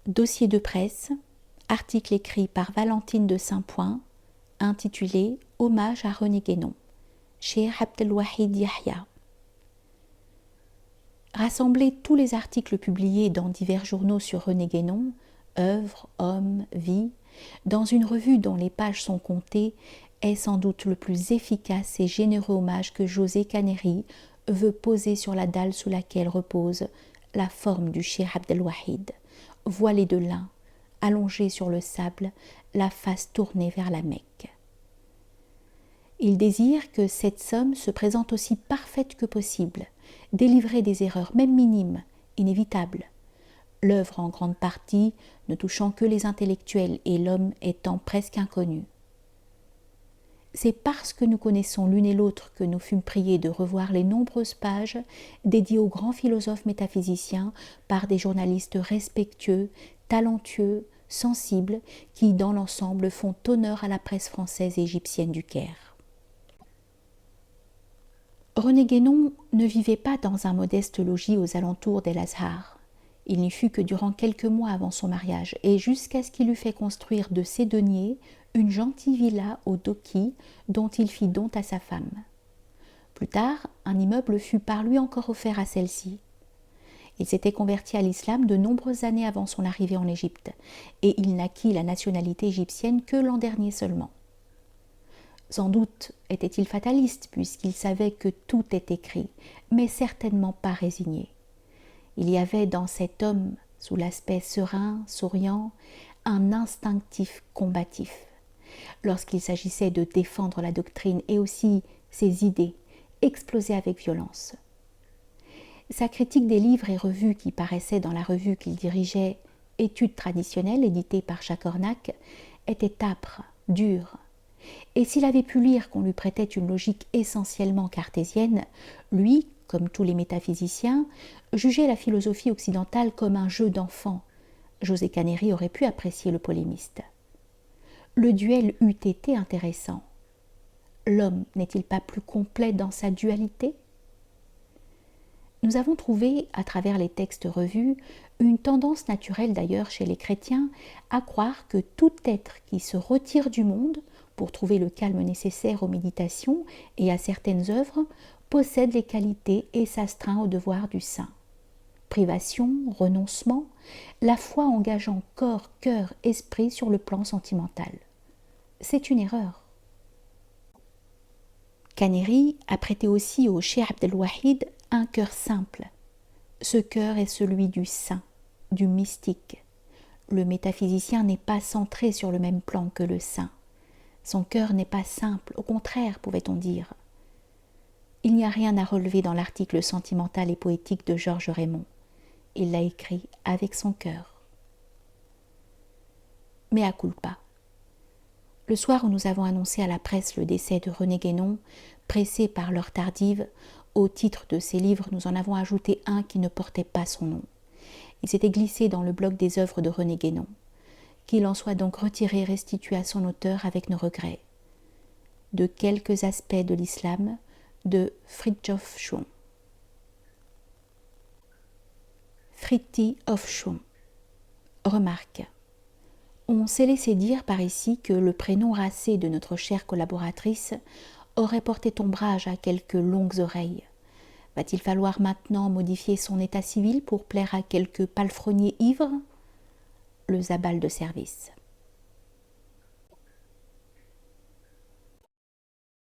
Dossier de presse, article écrit par Valentine de Saint-Point, intitulé Hommage à René Guénon, chez Abdelwahid Yahya. Rassembler tous les articles publiés dans divers journaux sur René Guénon, œuvre, homme, vie, dans une revue dont les pages sont comptées, est sans doute le plus efficace et généreux hommage que José Caneri veut poser sur la dalle sous laquelle repose la forme du Cheikh Abdelwahid, voilé de lin, allongé sur le sable, la face tournée vers la Mecque. Il désire que cette somme se présente aussi parfaite que possible, délivrée des erreurs, même minimes, inévitables, l'œuvre en grande partie ne touchant que les intellectuels et l'homme étant presque inconnu. C'est parce que nous connaissons l'une et l'autre que nous fûmes priés de revoir les nombreuses pages dédiées aux grands philosophes métaphysiciens par des journalistes respectueux, talentueux, sensibles, qui dans l'ensemble font honneur à la presse française et égyptienne du Caire. René Guénon ne vivait pas dans un modeste logis aux alentours d'El-Azhar. Il n'y fut que durant quelques mois avant son mariage, et jusqu'à ce qu'il eût fait construire de ses deniers une gentille villa au Doki dont il fit don à sa femme. Plus tard, un immeuble fut par lui encore offert à celle-ci. Il s'était converti à l'islam de nombreuses années avant son arrivée en Égypte, et il n'acquit la nationalité égyptienne que l'an dernier seulement. Sans doute était-il fataliste, puisqu'il savait que tout est écrit, mais certainement pas résigné. Il y avait dans cet homme, sous l'aspect serein, souriant, un instinctif combatif. Lorsqu'il s'agissait de défendre la doctrine et aussi ses idées, explosait avec violence. Sa critique des livres et revues qui paraissaient dans la revue qu'il dirigeait, Études traditionnelles, éditée par Chacornac, était âpre, dure. Et s'il avait pu lire qu'on lui prêtait une logique essentiellement cartésienne, lui, comme tous les métaphysiciens, jugeait la philosophie occidentale comme un jeu d'enfant. José Caneri aurait pu apprécier le polémiste. Le duel eût été intéressant. L'homme n'est-il pas plus complet dans sa dualité ? Nous avons trouvé, à travers les textes revus, une tendance naturelle d'ailleurs chez les chrétiens à croire que tout être qui se retire du monde pour trouver le calme nécessaire aux méditations et à certaines œuvres possède les qualités et s'astreint au devoir du saint. Privation, renoncement, la foi engageant corps, cœur, esprit sur le plan sentimental. C'est une erreur. Caneri a prêté aussi au Cheikh Abdelwahid un cœur simple. Ce cœur est celui du saint, du mystique. Le métaphysicien n'est pas centré sur le même plan que le saint. Son cœur n'est pas simple, au contraire, pouvait-on dire. Il n'y a rien à relever dans l'article sentimental et poétique de Georges Raymond. Il l'a écrit avec son cœur. Mea culpa. Le soir où nous avons annoncé à la presse le décès de René Guénon, pressé par l'heure tardive, au titre de ses livres, nous en avons ajouté un qui ne portait pas son nom. Il s'était glissé dans le bloc des œuvres de René Guénon. Qu'il en soit donc retiré et restitué à son auteur avec nos regrets. De quelques aspects de l'islam, de Fridtjof Schuon. Fridtjof Schuon. Remarque. On s'est laissé dire par ici que le prénom racé de notre chère collaboratrice aurait porté ombrage à quelques longues oreilles. Va-t-il falloir maintenant modifier son état civil pour plaire à quelques palefreniers ivres ? Le zabal de service.